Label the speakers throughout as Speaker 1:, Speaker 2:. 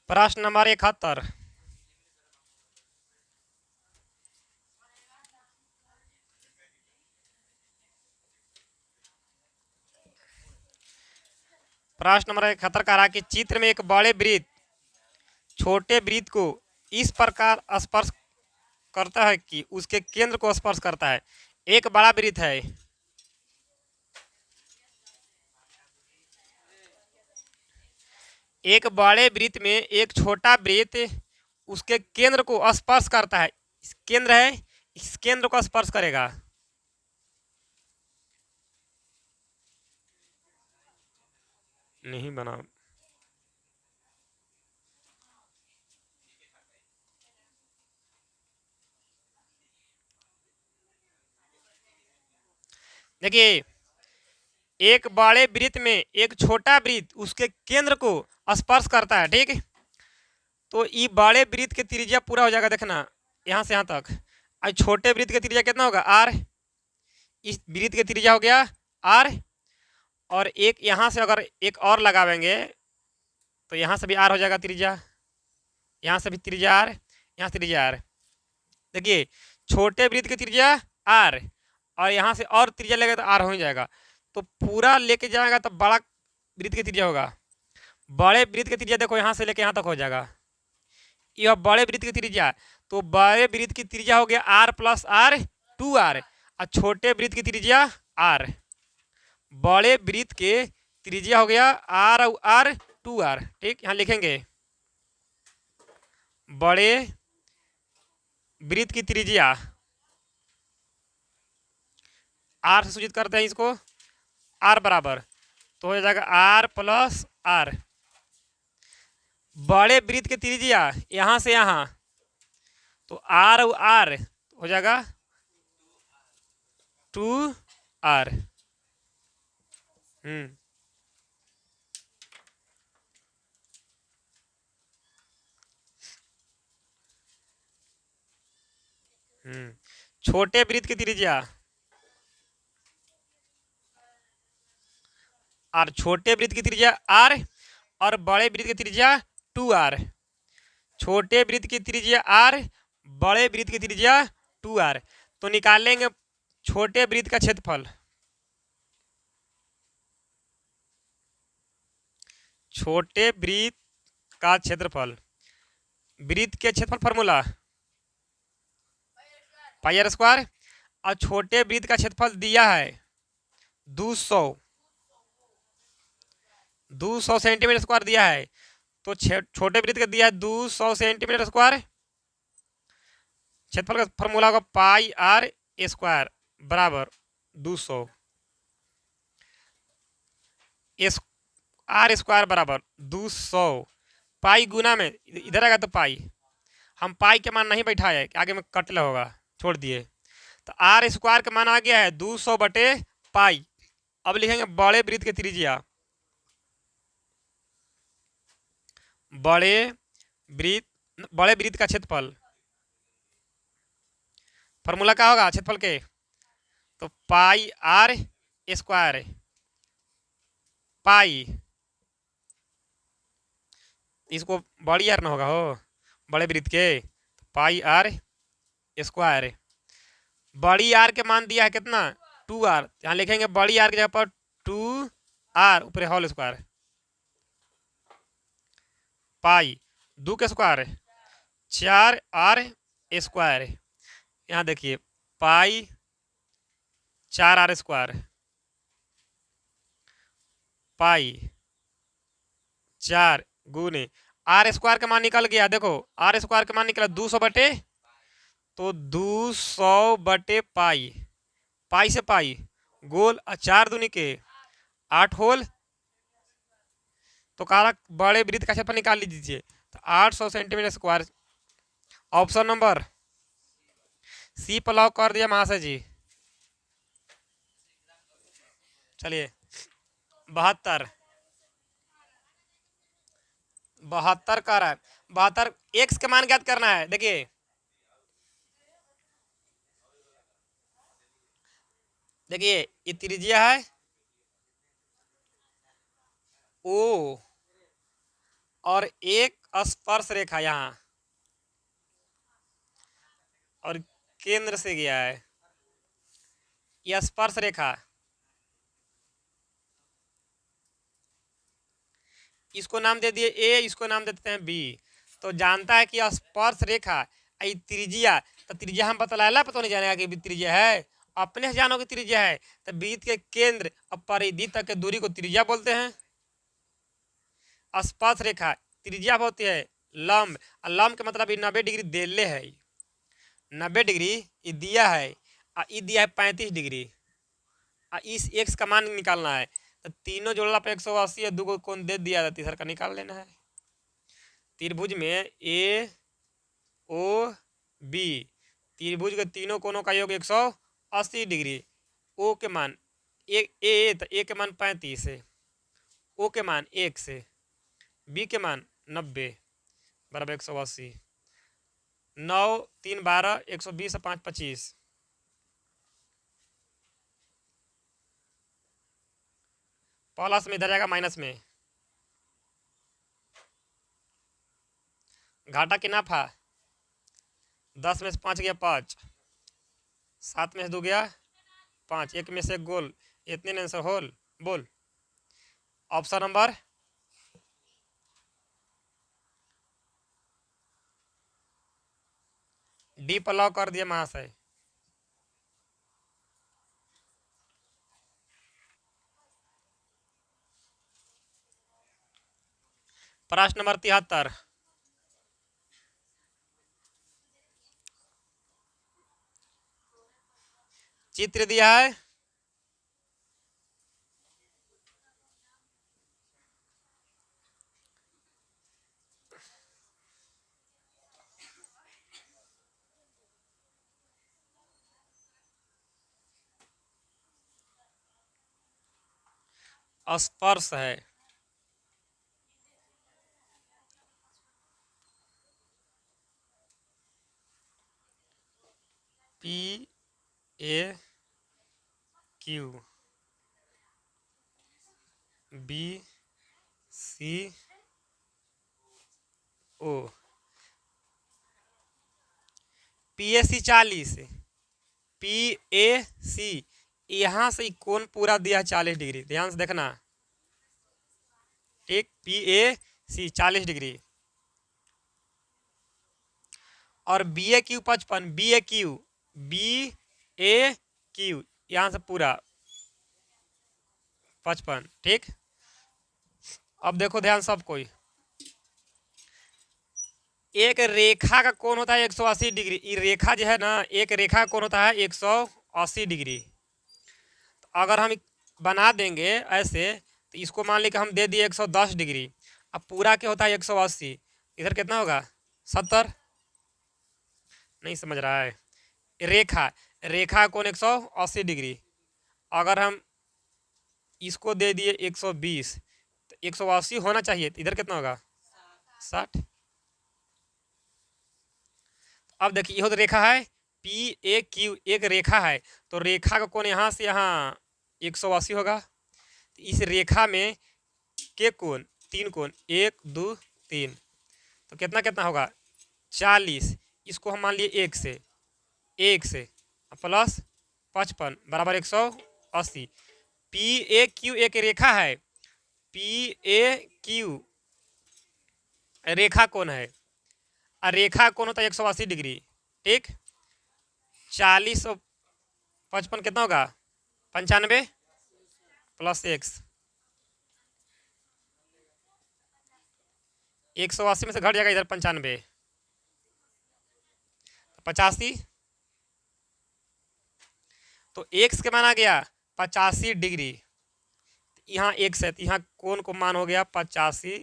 Speaker 1: प्रश्न नंबर 71। प्रश्न नंबर 71 कह रहा कि चित्र में एक बड़े वृत्त छोटे वृत्त को इस प्रकार स्पर्श करता है कि उसके केंद्र को स्पर्श करता है। एक बड़ा वृत्त है, एक बड़े वृत्त में एक छोटा वृत्त उसके केंद्र को स्पर्श करता है। इस केंद्र है, इस केंद्र को स्पर्श करेगा। नहीं बना। देखिए, एक बड़े वृत्त में एक छोटा वृत्त उसके केंद्र को स्पर्श करता है, ठीक। तो ये बड़े वृत्त की त्रिज्या पूरा हो जाएगा, देखना यहाँ से यहाँ तक। और छोटे वृत्त की त्रिज्या कितना होगा, आर। इस वृत्त की त्रिज्या हो गया आर, और एक यहाँ से अगर एक और लगावेंगे तो यहाँ से भी आर हो जाएगा त्रिज्या, यहाँ से भी त्रिज्या आर, यहाँ से त्रिज्या आर। देखिए, छोटे वृत्त की त्रिज्या आर और यहाँ से और त्रिज्या लेगा तो आर हो जाएगा। तो पूरा लेके जाएगा तो बड़ा वृत्त की त्रिज्या होगा। बड़े वृत्त की त्रिज्या देखो यहाँ से लेके यहाँ तक हो जाएगा, यह बड़े वृत्त की त्रिज्या। तो बड़े वृत्त की त्रिज्या हो गया आर प्लस आर 2r, और छोटे वृत्त की त्रिज्या आर। बड़े वृत्त के त्रिज्या हो गया आर और आर 2r, ठीक। यहाँ लिखेंगे बड़े वृत्त की त्रिज्या आर से सूचित करते हैं इसको, आर बराबर तो हो जाएगा आर प्लस आर। बड़े वृत्त की त्रिज्या यहाँ से यहाँ, तो आर और आर हो जाएगा 2r। छोटे वृत्त की त्रिज्या और छोटे वृत्त की त्रिज्या आर और बड़े वृत्त की त्रिज्या 2r। छोटे वृत्त की त्रिज्या आर, बड़े वृत्त की त्रिज्या 2r। तो निकालेंगे छोटे वृत्त का क्षेत्रफल। छोटे वृत्त का क्षेत्रफल, वृत्त के क्षेत्रफल फॉर्मूला पाई आर स्क्वायर, और छोटे वृत्त का क्षेत्रफल दिया है 200 सेंटीमीटर स्क्वायर दिया है। तो छोटे वृत्त का दिया है 200 सेंटीमीटर स्क्वायर। क्षेत्रफल का फॉर्मूला होगा पाई आर स्क्वायर बराबर 200 आर स्क्वायर बराबर 200। पाई गुना में इधर आएगा तो पाई, हम पाई के मान नहीं बैठाए, आगे में कटला होगा, छोड़ दिए। तो आर स्क्वायर का मान आ गया है 200 बटे पाई। अब लिखेंगे बड़े वृत्त की त्रिज्या, बड़े वृत्त का क्षेत्रफल। फॉर्मूला क्या होगा क्षेत्रफल के, तो पाई आर स्क्वायर पाई, इसको बड़ी आर ना होगा हो बड़े वृत्त के, तो पाई आर स्क्वायर। बड़ी आर के मान दिया है कितना 2r, यहाँ लिखेंगे बड़ी आर की जगह पर 2r ऊपर होल स्क्वायर पाई 2 के स्क्वायर 4r स्क्वायर। यहाँ देखिए पाई 4r स्क्वायर पाई 4 गुने आर स्क्वायर का मान निकल गया। देखो आर स्क्वायर का मान निकला 200 बटे, तो 200 बटे पाई, पाई से पाई गोल 4 दूनी के 8 होल। तो कारक बड़े वृत्त का क्षेत्रफल निकाल लीजिए, तो 800 centimetre square. Option number C पर लॉक कर दिया महाशय जी। चलिए 72 कर रहा है। 72 एक्स का मान ज्ञात करना है। देखिए ये त्रिज्या है ओ और एक स्पर्श रेखा यहाँ और केंद्र से गया है, यह स्पर्श रेखा, इसको नाम दे दिए ए, इसको नाम दे देते हैं बी। तो जानता है कि स्पर्श रेखा त्रिज्या, तो त्रिज्या हम बतलाला पता नहीं जानेगा कि त्रिज्या है, अपने से जानो कि त्रिज्या है। तो वृत्त के केंद्र और परिधि तक के दूरी को त्रिज्या बोलते हैं। स्पर्श रेखा त्रिज्या होती है लंब, और लंब के मतलब 90 डिग्री देले है, 90 डिग्री ये दिया है, और ये दिया है 35 डिग्री, और इस एक्स का मान निकालना है। तो तीनों जोड़ला पर 180 है, 2 को कोण दे दिया था, तीसरा का निकाल लेना है। त्रिभुज में ए ओ बी, त्रिभुज के तीनों कोणों का योग 180 डिग्री। ओ के मान तो ए के मान 35 है, ओ के मान 1 से, बी के मान 90 बराबर 180। 9 3 12, 120 और 5 25। प्लस में इधर जाएगा माइनस में, घाटा के नाफा 10 में से 5 गया 5, 7 में से 2 गया 5, 1 में से 1 गोल, इतने आंसर होल बोल। ऑप्शन नंबर डी पर लॉक कर दिया महाशय। प्रश्न नंबर 73, चित्र दिया है, स्पर्श है, P A Q B C O, P A C 40, P A C यहाँ से कोण पूरा दिया 40 डिग्री, ध्यान से देखना, ठीक, पी ए सी 40 डिग्री, और बी ए क्यू 55, बी ए क्यू यहाँ से पूरा 55, ठीक। अब देखो ध्यान सब कोई, एक रेखा का कोण होता है 180 डिग्री, ये रेखा जो है ना, एक रेखा का कोण होता है 180 डिग्री। तो अगर हम बना देंगे ऐसे, तो इसको मान लीजिए हम दे दिए 110 डिग्री, अब पूरा क्या होता है 180, इधर कितना होगा 70, नहीं समझ रहा है। रेखा रेखा कोण 180 डिग्री, अगर हम इसको दे दिए 120, तो 180 होना चाहिए, तो इधर कितना होगा 60। अब देखिए यह तो रेखा है, पी ए क्यू एक रेखा है, तो रेखा का कोण यहाँ से यहाँ 180 होगा। तो इस रेखा में के कोण 3 कोण 1 2 3, तो कितना कितना होगा 40, इसको हम मान लिए 1 से प्लस 55 बराबर 180। पी ए क्यू एक रेखा है, पी ए क्यू रेखा कोण है, और रेखा कोण होता है 180 डिग्री, ठीक। 40 और 55 कितना होगा 95 प्लस x, 180 में से घट जाएगा इधर 95, 85, तो x के मान आ गया 85 डिग्री, यहाँ x है, तो यहाँ कोण को मान हो गया 85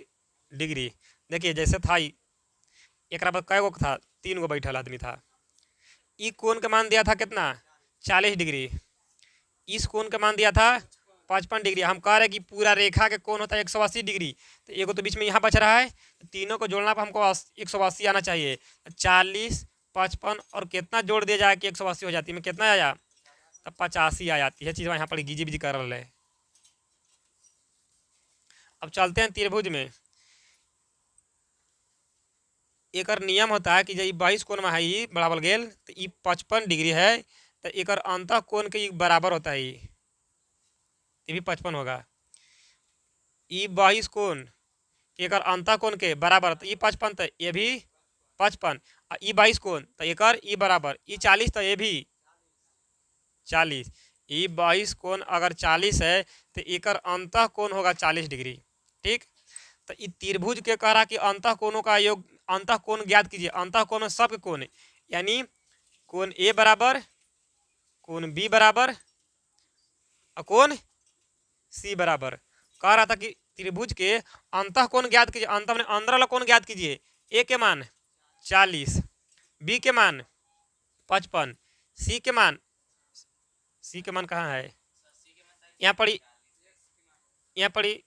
Speaker 1: डिग्री। देखिए जैसे था एक पर कै गो था, 3 गो बैठल आदमी था, ई कोण का मान दिया था कितना 40 डिग्री, इस कोण का मान दिया था 55 डिग्री। हम कह रहे हैं कि पूरा रेखा के कोण होता है 180 डिग्री, तो एगो तो बीच में यहाँ बच रहा है, तो तीनों को जोड़ना पर हमको 180 आना चाहिए। 40 55 और कितना जोड़ दिया जाए कि 180 हो जाती है, में कितना आया तब 85 आ जाती है। चीज़ यहाँ पर गीजी बीजी कर रहा है। अब चलते हैं त्रिभुज में, एक नियम होता है कि जब 22 कोण में है ये बराबर गेल तो ये 55 डिग्री है, तो एक अंतः कोण के बराबर होता है ये भी 55 होगा। ये 22 कोण एक अंतः कोण के बराबर तो ये 55, तो ये भी 55, ये 22 कोण तो एक ये बराबर ये 40, तो ये भी 40। ये 22 कोण अगर 40 है तो एक अंतः कोण होगा 40 डिग्री। ठीक, तो ये त्रिभुज के कह रहा कि अंतः कोणों का योग, अंतः कोण ज्ञात कीजिए। अंतः कोण में सबके कोण है, यानी कोण ए बराबर, कोण बी बराबर और कोण सी बराबर। कह रहा था कि त्रिभुज के अंतः कोण ज्ञात कीजिए। अंतः में अंदर वाला कोण ज्ञात कीजिए। ए के मान 40, बी के मान 55, सी के मान, सी के मान कहाँ है, यहाँ पड़ी, यहाँ पड़ी।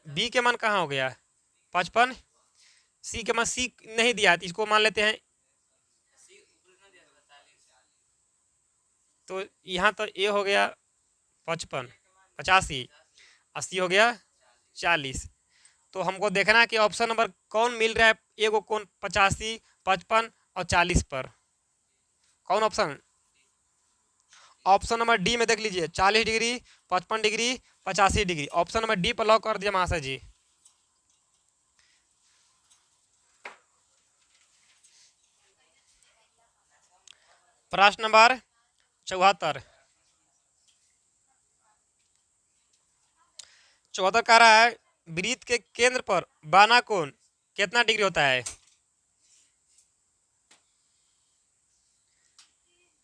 Speaker 1: बी के मान कहाँ हो गया 55, सी के मान सी नहीं दिया है तो इसको मान लेते हैं। तो यहाँ तो ए हो गया 55, 85, 80 हो गया 40। तो हमको देखना है कि ऑप्शन नंबर कौन मिल रहा है एगो कौन 85, 55 और 40 पर। कौन ऑप्शन? ऑप्शन नंबर डी में देख लीजिए, 40 degree, 55 degree, 85 degree. Option number D पर लॉक कर दिया महाशय जी। प्रश्न नंबर 74 कह रहा है वृत्त के केंद्र पर बाना कोण कितना डिग्री होता है?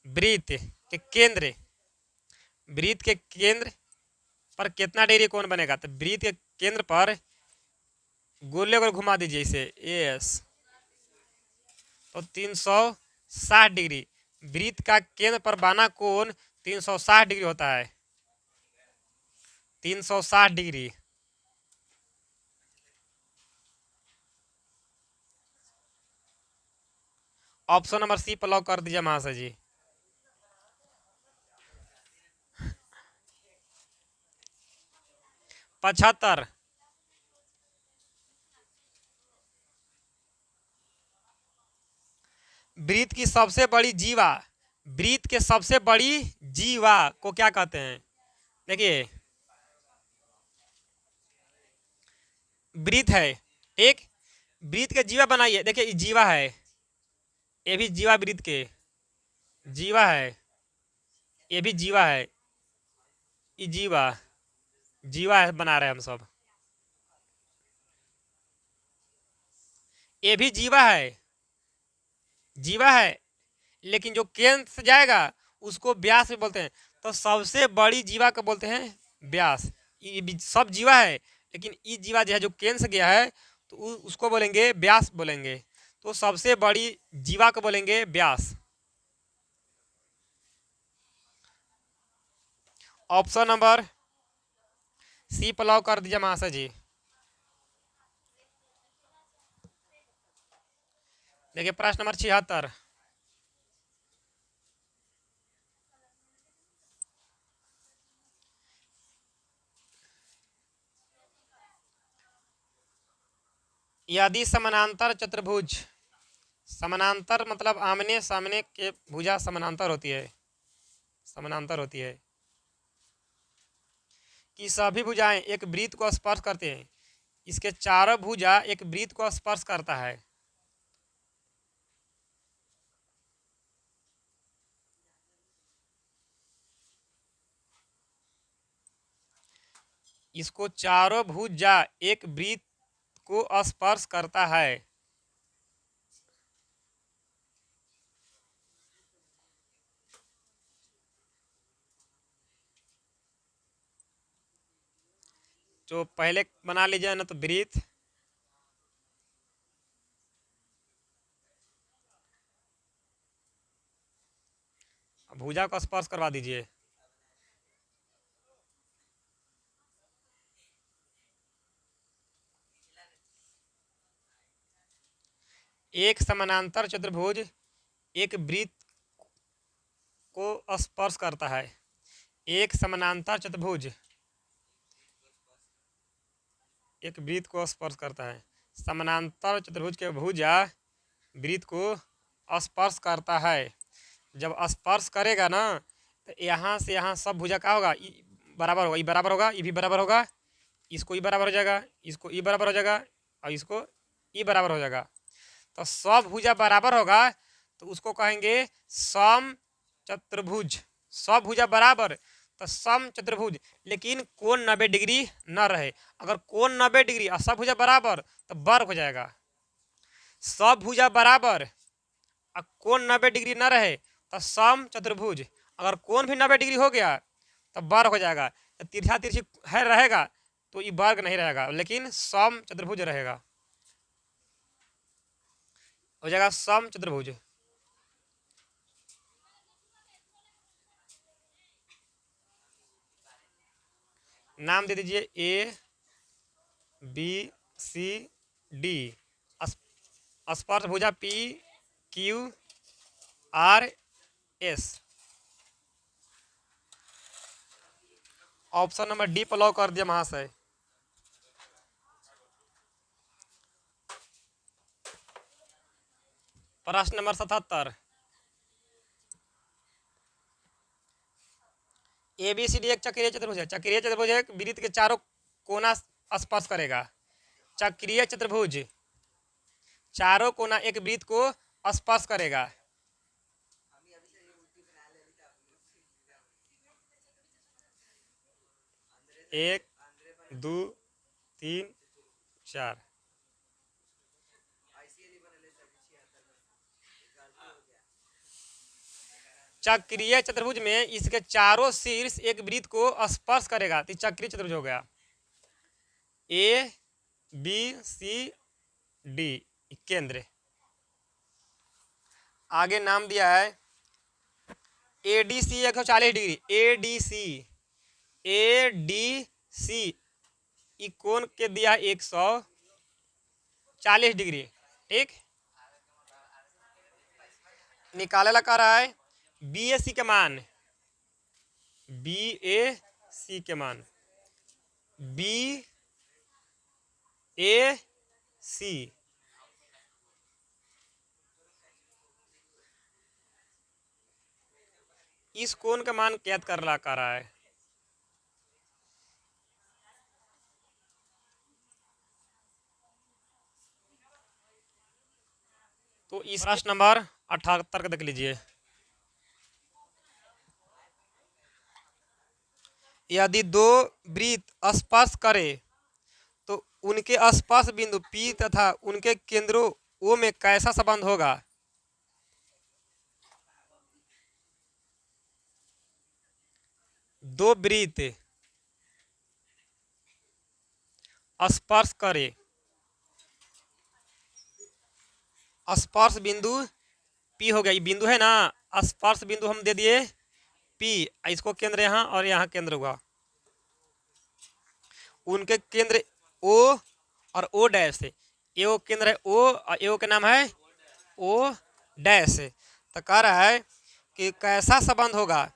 Speaker 1: वृत्त के केंद्र, वृत्त के केंद्र पर कितना डिग्री कोण बनेगा? तो वृत्त के केंद्र पर गोले को घुमा दीजिए इसे एस, तो 360 डिग्री। वृत्त का केंद्र पर बाना कोण 360 डिग्री होता है, 360 डिग्री। ऑप्शन नंबर सी पर लॉक कर दीजिए महाशय जी। पचहत्तर वृत्त की सबसे बड़ी जीवा, वृत्त के सबसे बड़ी जीवा को क्या कहते हैं? देखिए वृत्त है, एक वृत्त के जीवा बनाइए। देखिए ये जीवा है, ये भी जीवा वृत्त के जीवा है, ये भी जीवा है, ये जीवा जीवा है बना रहे हैं हम सब। ये भी जीवा है, जीवा है, लेकिन जो केंद्र से जाएगा उसको व्यास भी बोलते हैं। तो सबसे बड़ी जीवा को बोलते हैं व्यास। ये सब जीवा है, लेकिन ये जीवा जो है जो केंद्र से गया है तो उसको बोलेंगे व्यास बोलेंगे। तो सबसे बड़ी जीवा को बोलेंगे व्यास। ऑप्शन नंबर सी पर लॉक कर दीजिए महाशय जी। देखिए प्रश्न नंबर 76 यदि समानांतर चतुर्भुज, समानांतर मतलब आमने सामने के भुजा समानांतर होती है, समानांतर होती है कि सभी भुजाएं एक वृत्त को स्पर्श करते हैं, इसके चारों भुजा एक वृत्त को स्पर्श करता है। इसको चारों भुजा एक वृत्त को स्पर्श करता है। जो पहले बना लीजिए ना, तो वृत्त, भुजा को स्पर्श करवा दीजिए। एक समानांतर चतुर्भुज एक वृत्त को स्पर्श करता है। एक समानांतर चतुर्भुज एक वृत्त को स्पर्श करता है। समानांतर चतुर्भुज के भुजा वृत्त को स्पर्श करता है। जब स्पर्श करेगा ना तो यहाँ से यहाँ सब भुजा क्या होगा, बराबर होगा, ये बराबर होगा, ये भी बराबर होगा, इसको ई बराबर हो जाएगा, इसको ई बराबर हो जाएगा और इसको ई बराबर हो जाएगा। तो सब भुजा बराबर होगा तो उसको कहेंगे सम चतुर्भुज। सब भुजा बराबर तो सम चतुर्भुज, लेकिन कोण 90 डिग्री न रहे। अगर कोण 90 डिग्री और सब भुजा बराबर तो वर्ग हो जाएगा। सब भुजा बराबर और कोण 90 डिग्री न रहे तो सम चतुर्भुज। अगर कोण भी 90 डिग्री हो गया तो वर्ग हो जाएगा। तो तिरछा तिरछी है रहेगा तो ये वर्ग नहीं रहेगा, लेकिन सम चतुर्भुज रहेगा, हो जाएगा सम चतुर्भुज। नाम दे दीजिए ए बी सी डी। स्पर्श भुजा P Q R S. Option number D पर लॉक कर दिया महाशय। प्रश्न number 77। A B C D एक चक्रीय चतुर्भुज है। चक्रीय चतुर्भुज एक वृत्त के चारों कोना स्पर्श करेगा। चक्रीय चतुर्भुज चारों कोना एक वृत्त को स्पर्श करेगा। एक, दो, तीन, चार। चक्रीय चतुर्भुज में इसके चारों शीर्ष एक वृत्त को स्पर्श करेगा तो चक्रीय चतुर्भुज हो गया। ए बी सी डी केंद्र। आगे नाम दिया है एडीसी 140 डिग्री। एडीसी एडीसी कोण के दिया 140 डिग्री। ठीक, निकाले ला कह रहा है बी ए सी के मान। बी ए सी के मान बी ए सी इस कोण का मान ज्ञात कर रहा है। तो इस प्रश्न नंबर 78 का देख लीजिए। यदि दो वृत्त स्पर्श करे तो उनके स्पर्श बिंदु P तथा उनके केंद्रों O में कैसा संबंध होगा। दो वृत्त स्पर्श करे, स्पर्श बिंदु P हो गया, ये बिंदु है ना, स्पर्श बिंदु हम दे दिए P, इसको केंद्र यहाँ और यहाँ केंद्र हुआ। उनके केंद्र O और O डैश है। ए केंद्र है O और ए का नाम है O डैश। तो कह रहा है कि कैसा संबंध होगा,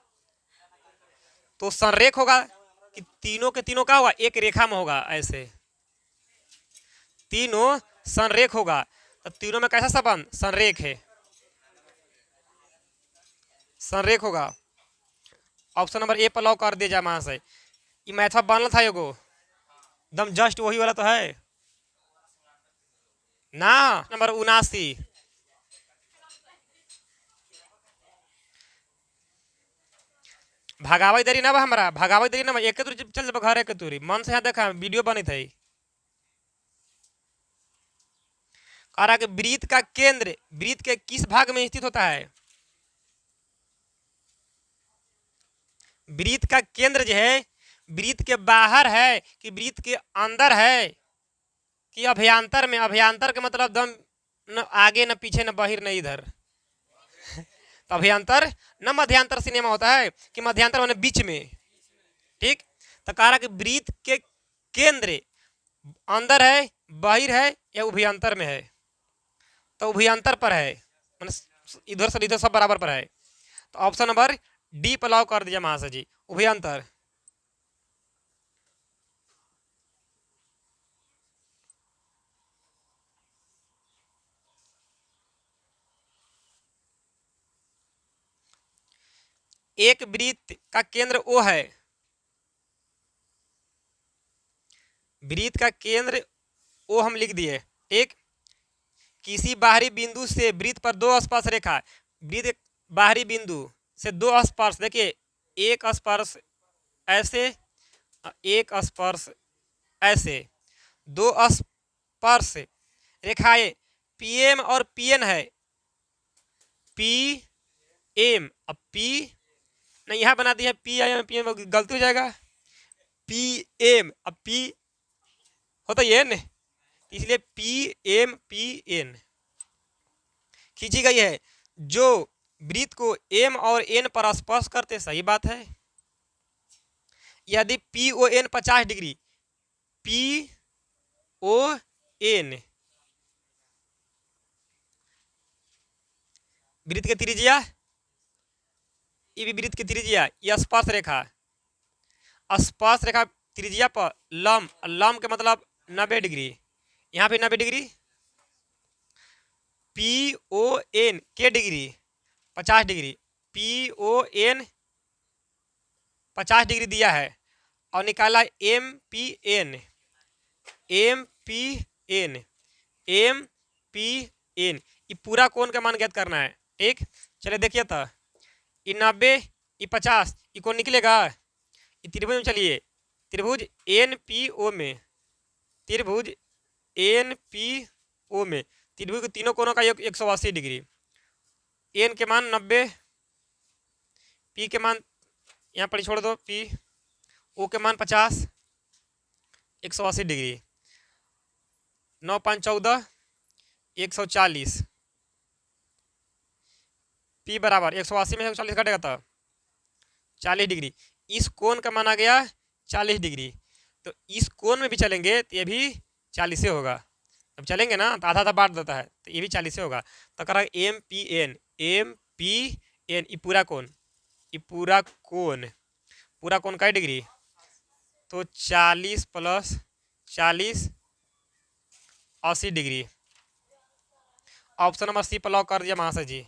Speaker 1: तो संरेख होगा कि तीनों के तीनों का होगा एक रेखा में होगा। ऐसे तीनों संरेख होगा तो तीनों में कैसा संबंध, संरेख है, संरेख होगा। ऑप्शन नंबर ए पर लॉक कर दिया जाए महाशय। ये मैथवा बनल था एगो एकदम जस्ट वही वाला तो है ना। नंबर 79। भगावई देरी ना हमारा, भगावई देरी ना, एक दूरी चल घर एक दूरी मन से यहाँ देखा वीडियो बनी थी। कह रहा कि वृत्त का केंद्र वृत्त के किस भाग में स्थित होता है। वृत्त का केंद्र जो है वृत्त के बाहर है कि वृत्त के अंदर है कि अभ्यंतर में। अभ्यंतर के मतलब दम न आगे न पीछे न बाहर न इधर। तो अभ्यंतर न मध्यांतर सिनेमा होता है कि मध्यांतर माने बीच में। ठीक, तो कह रहा कि वृत्त के केंद्र अंदर है, बाहर है या उभयंतर में है। तो उभयंतर पर है, मतलब इधर से इधर सब बराबर पर है। तो ऑप्शन नंबर डी पर लॉक कर दिया महाशय जी, उभयंतर। एक वृत्त का केंद्र O है, वृत्त का केंद्र O हम लिख दिए, ठीक। किसी बाहरी बिंदु से वृत्त पर दो स्पर्श रेखा, वृत्त बाहरी बिंदु से दो स्पर्श, देखिए एक स्पर्श ऐसे, एक स्पर्श ऐसे, दो स्पर्श रेखाएं PM और PN है, PM, अब P नहीं यहाँ बना दिया PM, PM गलती हो जाएगा, PM, अब P होता ये न, इसलिए PN खींची गई है, जो वृत्त को M और N पर स्पर्श करते, सही बात है। यदि PON 50 डिग्री, PON वृत्त की त्रिज्या, ये भी वृत्त की त्रिज्या, यह स्पर्श रेखा, स्पर्श रेखा त्रिज्या पर लंब, लंब के मतलब 90 डिग्री, यहाँ पे 90 डिग्री, PON के डिग्री 50 डिग्री, PON 50 डिग्री दिया है और निकाला MPN, ये पूरा कोण का मान ज्ञात करना है, ठीक। चलिए देखिए तो ये 90, ये 50, ये कोण निकलेगा, ये त्रिभुज में, चलिए त्रिभुज NPO में, त्रिभुज NPO में त्रिभुज के तीनों कोणों का योग 180 डिग्री, N के मान 90, P के मान यहाँ पर छोड़ दो, P, O के मान 50, 180 डिग्री, 9 5 14, 140, P बराबर 180 में 140 घटेगा तो 40 डिग्री, इस कोण का माना गया 40 डिग्री, तो इस कोण में भी चलेंगे तो ये भी 40 से होगा, अब चलेंगे ना तो आधा आधा बांट देता है, तो ये भी 40 से होगा, तो करा MPN, ये पूरा कोण, ये पूरा कोण का डिग्री, तो 40 + 40 80 डिग्री। ऑप्शन नंबर C पर लॉक कर दिया महाशय जी।